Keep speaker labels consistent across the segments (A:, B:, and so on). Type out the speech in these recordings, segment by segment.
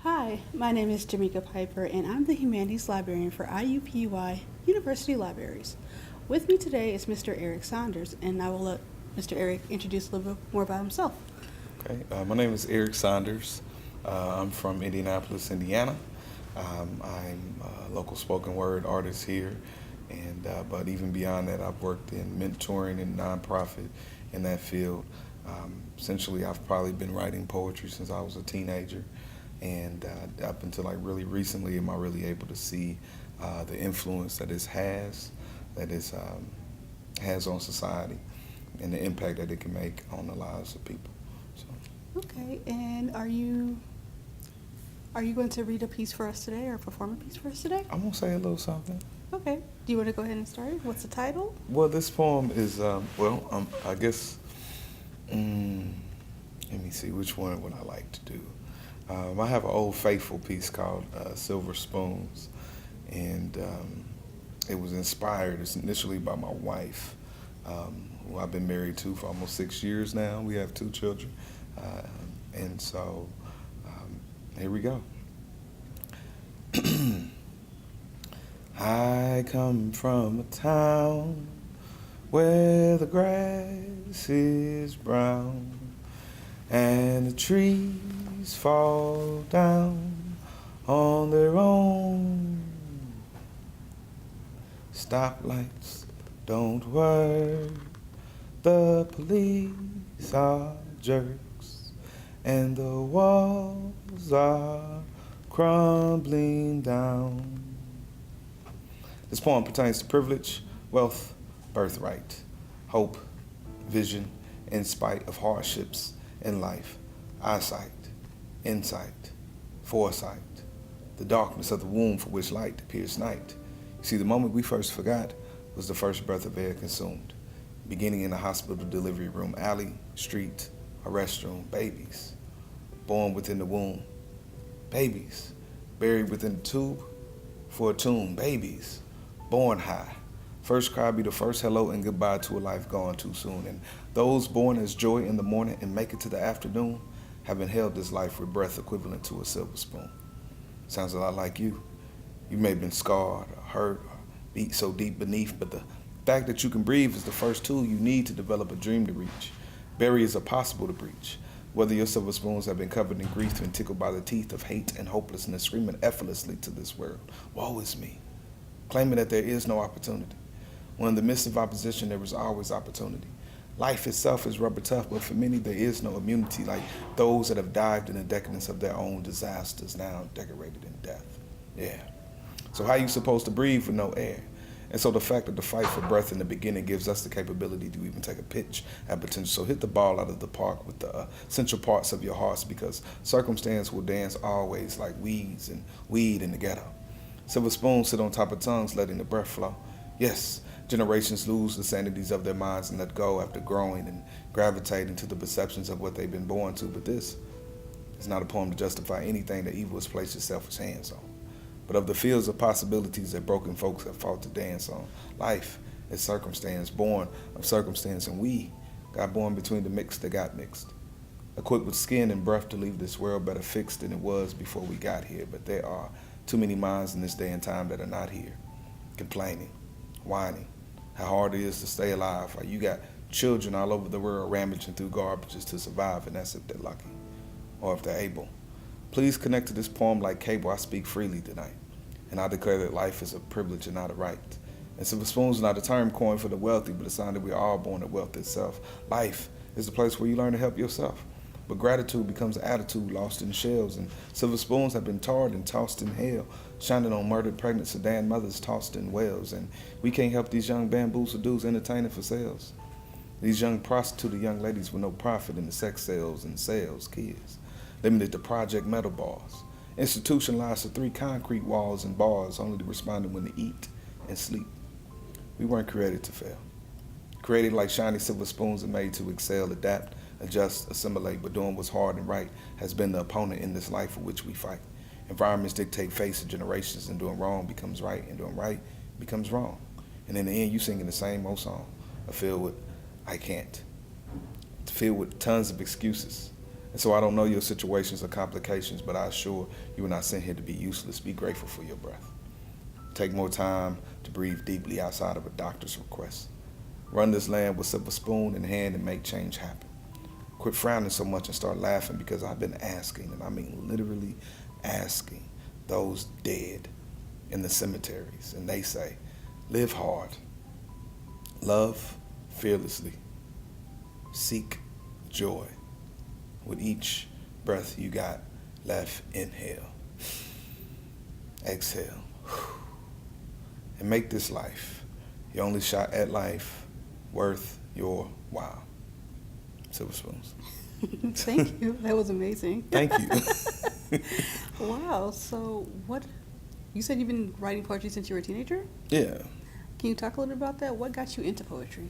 A: Hi, my name is Gemmicka Piper, and I'm the Humanities Librarian for IUPUI University Libraries. With me today is Mr. Eric Saunders, and I will let Mr. Eric introduce a little bit more about himself.
B: Okay, my name is Eric Saunders. I'm from Indianapolis, Indiana. I'm a local spoken word artist here, and but even beyond that, I've worked in mentoring and nonprofit in that field. Essentially, I've probably been writing poetry since I was a teenager, and up until like really recently, am I really able to see the influence that it has on society, and the impact that it can make on the lives of people. So.
A: Okay, and are you going to read a piece for us today or perform a piece for us today?
B: I'm gonna say a little something.
A: Okay. Do you want to go ahead and start? What's the title?
B: Well, this poem is I guess. Let me see, which one would I like to do? I have an old faithful piece called Silver Spoons, and it was inspired initially by my wife, who I've been married to for almost 6 years now. We have 2 children, and so here we go. I come from a town where the grass is brown and the trees fall down on their own. Stoplights don't work, the police are jerks, and the walls are crumbling down. This poem pertains to privilege, wealth, birthright, hope, vision, in spite of hardships in life, eyesight, insight, foresight, the darkness of the womb for which light appears night. You see, the moment we first forgot was the first breath of air consumed, beginning in a hospital delivery room, alley, street, or restroom. Babies born within the womb, babies buried within the tube for a tomb. Babies born high, first cry be the first hello and goodbye to a life gone too soon. And those born as joy in the morning and make it to the afternoon have inhaled this life with breath equivalent to a silver spoon. Sounds a lot like you. You may have been scarred or hurt or beat so deep beneath, but the fact that you can breathe is the first tool you need to develop a dream to reach. Barriers are possible to breach. Whether your silver spoons have been covered in grief and tickled by the teeth of hate and hopelessness, screaming effortlessly to this world, woe is me, claiming that there is no opportunity. When in the midst of opposition, there is always opportunity. Life itself is rubber tough, but for many, there is no immunity, like those that have dived in the decadence of their own disasters, now decorated in death. Yeah. So how are you supposed to breathe with no air? And so the fact that the fight for breath in the beginning gives us the capability to even take a pitch at potential. So hit the ball out of the park with the central parts of your hearts, because circumstance will dance always like weeds and weed in the ghetto. Silver spoons sit on top of tongues, letting the breath flow. Yes, generations lose the sanities of their minds and let go after growing and gravitating to the perceptions of what they've been born to. But this is not a poem to justify anything that evil has placed its selfish hands on, but of the fields of possibilities that broken folks have fought to dance on. Life is circumstance, born of circumstance, and we got born between the mix that got mixed. Equipped with skin and breath to leave this world better fixed than it was before we got here. But there are too many minds in this day and time that are not here, complaining, whining, how hard it is to stay alive, while you got children all over the world rummaging through garbages to survive, and that's if they're lucky, or if they're able. Please connect to this poem like cable. I speak freely tonight, and I declare that life is a privilege and not a right. And silver spoons is not a term coined for the wealthy, but a sign that we're all born to wealth itself. Life is the place where you learn to help yourself. But gratitude becomes an attitude lost in shells, and silver spoons have been tarred and tossed in hell, shining on murdered pregnant Sudan mothers tossed in wells. And we can't help these young bamboozle dudes entertaining for sales. These young prostituted young ladies with no profit in the sex sales and sales kids, limited to project metal bars, institutionalized to 3 concrete walls and bars, only to respond when to eat and sleep. We weren't created to fail. Created like shiny silver spoons and made to excel, adapt, adjust, assimilate, but doing what's hard and right has been the opponent in this life for which we fight. Environments dictate face of generations, and doing wrong becomes right, and doing right becomes wrong. And in the end, you singing the same old song, filled with I can't, filled with tons of excuses, And so I don't know your situations or complications, but I assure you are not sent here to be useless. Be grateful for your breath. Take more time to breathe deeply outside of a doctor's request. Run this land with a spoon in hand and make change happen. Quit frowning so much and start laughing, because I've been asking, and I mean literally asking, those dead in the cemeteries, and they say, live hard, love fearlessly, seek joy. With each breath you got left, inhale, exhale, and make this life, your only shot at life, worth your while. Silver spoons.
A: Thank you. That was amazing.
B: Thank you.
A: Wow. So you said you've been writing poetry since you were a teenager?
B: Yeah.
A: Can you talk a little bit about that? What got you into poetry?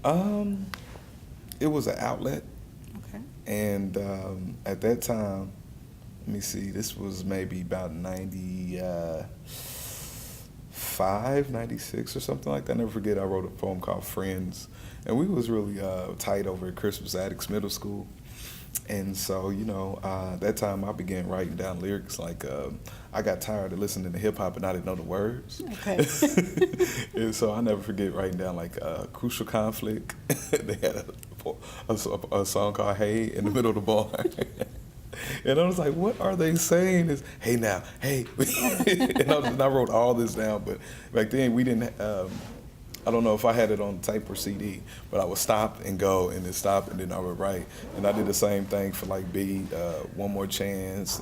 B: It was an outlet.
A: Okay.
B: And at that time, let me see, this was maybe about 95, 96 or something like that. I never forget, I wrote a poem called Friends. And we was really tight over at Crispus Attucks Middle School. And so, that time I began writing down lyrics like, I got tired of listening to hip hop and I didn't know the words.
A: Okay.
B: And so I never forget writing down like Crucial Conflict. They had a song called Hey in the middle of the bar. And I was like, what are they saying? Is hey now, hey. And I wrote all this down, but back then we didn't, I don't know if I had it on tape or CD, but I would stop and go and then stop and then I would write. And I did the same thing for like Biggie, One More Chance,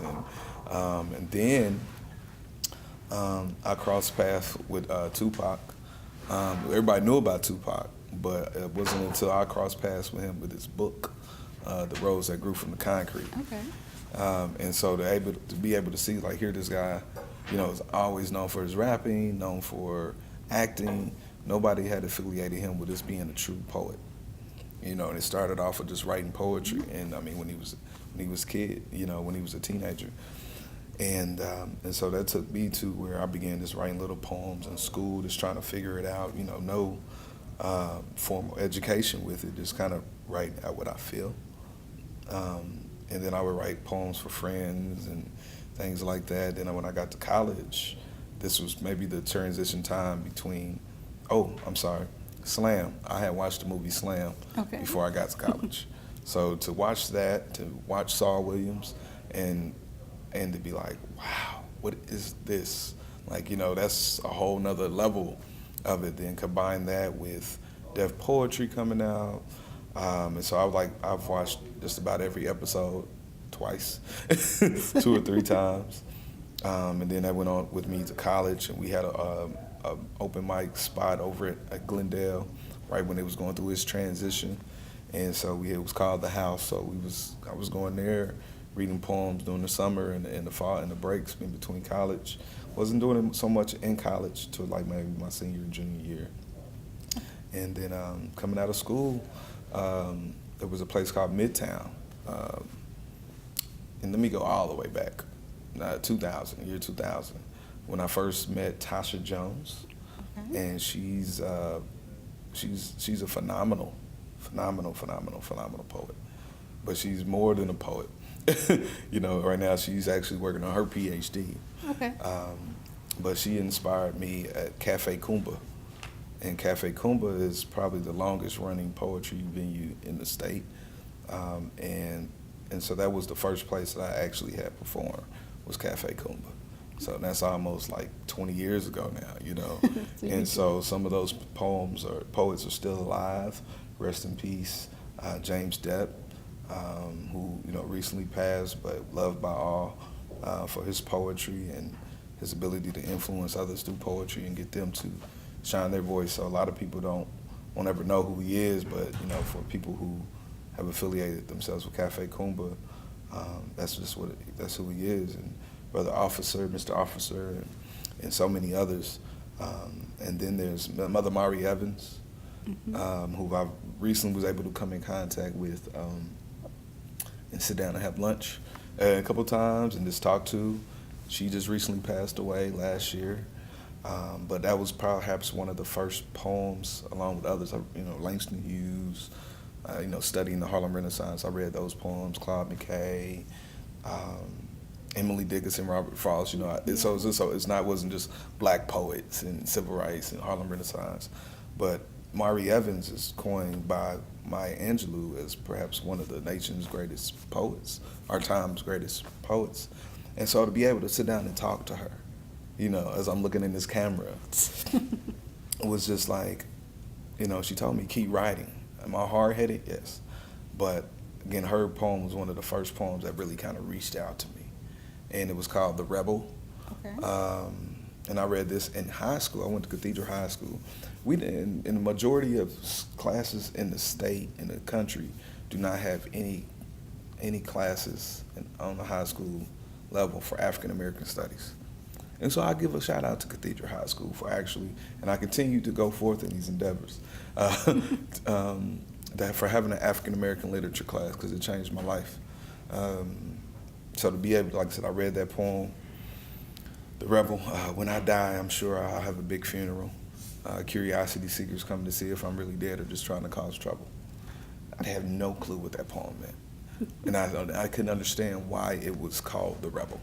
B: and then I crossed paths with Tupac. Everybody knew about Tupac, but it wasn't until I crossed paths with him with his book, The Rose That Grew from the Concrete.
A: Okay.
B: And so to be able to see, like, here this guy, is always known for his rapping, known for acting. Nobody had affiliated him with just being a true poet. And it started off with just writing poetry, and I mean when he was a kid, when he was a teenager. And so that took me to where I began just writing little poems in school, just trying to figure it out, no formal education with it, just kind of writing out what I feel. And then I would write poems for friends and things like that. Then when I got to college, this was maybe the transition time between, Slam. I had watched the movie Slam before I got to college. So to watch that, to watch Saul Williams, and to be like, wow, what is this? Like, that's a whole nother level of it. Then combine that with Def Poetry coming out. And so I've watched just about every episode twice, 2 or 3 times. And then that went on with me to college, and we had a open mic spot over at Glendale right when it was going through its transition. And so it was called The House. So I was going there, reading poems during the summer and the fall and the breaks in between college. Wasn't doing it so much in college till like maybe my senior and junior year. And then coming out of school, there was a place called Midtown. And let me go all the way back, 2000, year 2000, when I first met Tasha Jones. Okay. And she's a phenomenal poet. But she's more than a poet. Right now she's actually working on her PhD.
A: Okay.
B: But she inspired me at Cafe Kumba. And Cafe Kumba is probably the longest running poetry venue in the state. And so that was the first place that I actually had performed, was Cafe Kumba. So that's almost like 20 years ago now, And so some of those poets are still alive. Rest in peace, James Depp, who recently passed, but loved by all for his poetry and his ability to influence others through poetry and get them to shine their voice. So a lot of people won't ever know who he is, but for people who have affiliated themselves with Cafe Kumba, that's who he is. And Brother Officer, Mr. Officer, and so many others. And then there's Mother Mari Evans, who I recently was able to come in contact with and sit down and have lunch a couple times and just talk to. She just recently passed away last year. But that was perhaps one of the first poems, along with others, Langston Hughes, studying the Harlem Renaissance. I read those poems, Claude McKay, Emily Dickinson, Robert Frost. Wasn't just black poets and civil rights and Harlem Renaissance, but Mari Evans is coined by Maya Angelou as perhaps one of the nation's greatest poets, our time's greatest poets. And so to be able to sit down and talk to her, as I'm looking in this camera, it was just like, she told me, keep writing. Am I hard-headed? Yes. But again, her poem was one of the first poems that really kind of reached out to me. And it was called The Rebel.
A: Okay.
B: And I read this in high school. I went to Cathedral High School. In the majority of classes in the state, in the country, do not have any classes on the high school level for African American studies. And so I give a shout out to Cathedral High School for and I continue to go forth in these endeavors, for having an African American literature class, because it changed my life. So to be able to, like I said, I read that poem, The Rebel. When I die, I'm sure I'll have a big funeral. Curiosity seekers come to see if I'm really dead or just trying to cause trouble. I had no clue what that poem meant. And I couldn't understand why it was called The Rebel.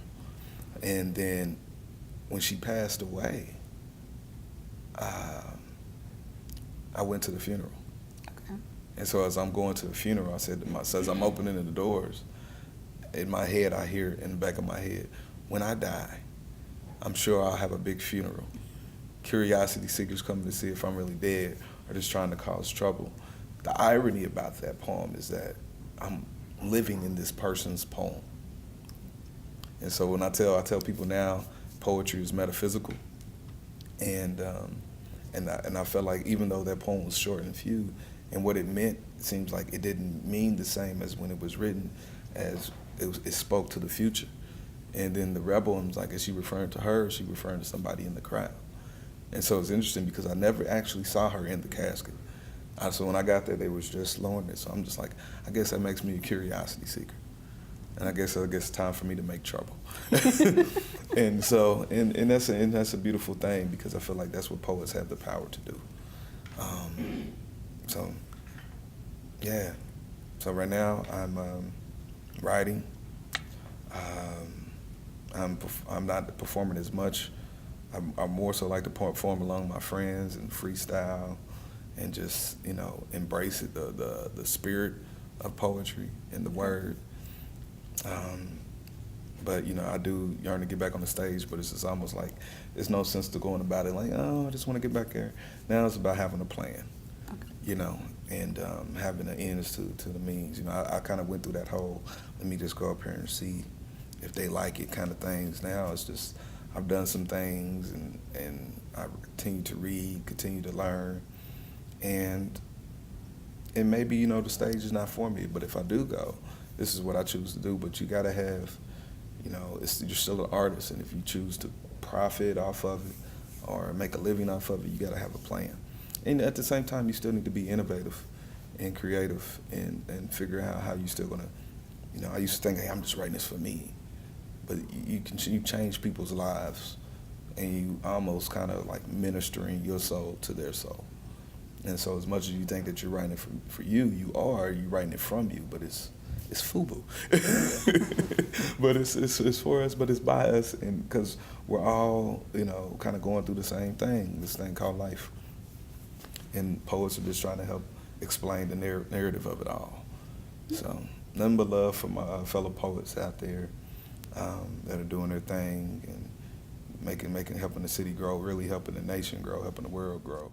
B: And then when she passed away, I went to the funeral.
A: Okay.
B: And so as I'm going to the funeral, I said to myself, as I'm opening the doors, in my head, I hear in the back of my head, when I die, I'm sure I'll have a big funeral. Curiosity seekers coming to see if I'm really dead or just trying to cause trouble. The irony about that poem is that I'm living in this person's poem. And so when I tell people now, poetry is metaphysical, and I felt like even though that poem was short and few, and what it meant, it seems like it didn't mean the same as when it was written, as it spoke to the future. And then the rebel, and like, is she referring to her, or is she referring to somebody in the crowd? And so it's interesting because I never actually saw her in the casket. So when I got there, they was just lowering it. So I'm just like, I guess that makes me a curiosity seeker. And I guess it's time for me to make trouble. And so, and that's a beautiful thing, because I feel like that's what poets have the power to do. So, yeah. So right now I'm writing. I'm not performing as much. I more so like to perform along my friends and freestyle, and just embrace it, the spirit of poetry and the word. But I do yearn to get back on the stage, but it's just almost like there's no sense to going about it like, oh, I just want to get back there. Now it's about having a plan, and having an ends to the means. I kind of went through that whole, let me just go up here and see if they like it kind of things. Now it's just, I've done some things, and I continue to read, continue to learn, and maybe, the stage is not for me, but if I do go, this is what I choose to do. But you gotta have, you're still an artist, and if you choose to profit off of it or make a living off of it, you gotta have a plan. And at the same time, you still need to be innovative and creative, and figure out how you still gonna, I used to think, hey, I'm just writing this for me. But you change people's lives, and you almost kind of like ministering your soul to their soul. And so as much as you think that you're writing it for you, you're writing it from you, but it's FUBU. But it's for us, but it's by us, and because we're all, kind of going through the same thing, this thing called life. And poets are just trying to help explain the narrative of it all. So nothing but love for my fellow poets out there that are doing their thing and helping the city grow, really helping the nation grow, helping the world grow.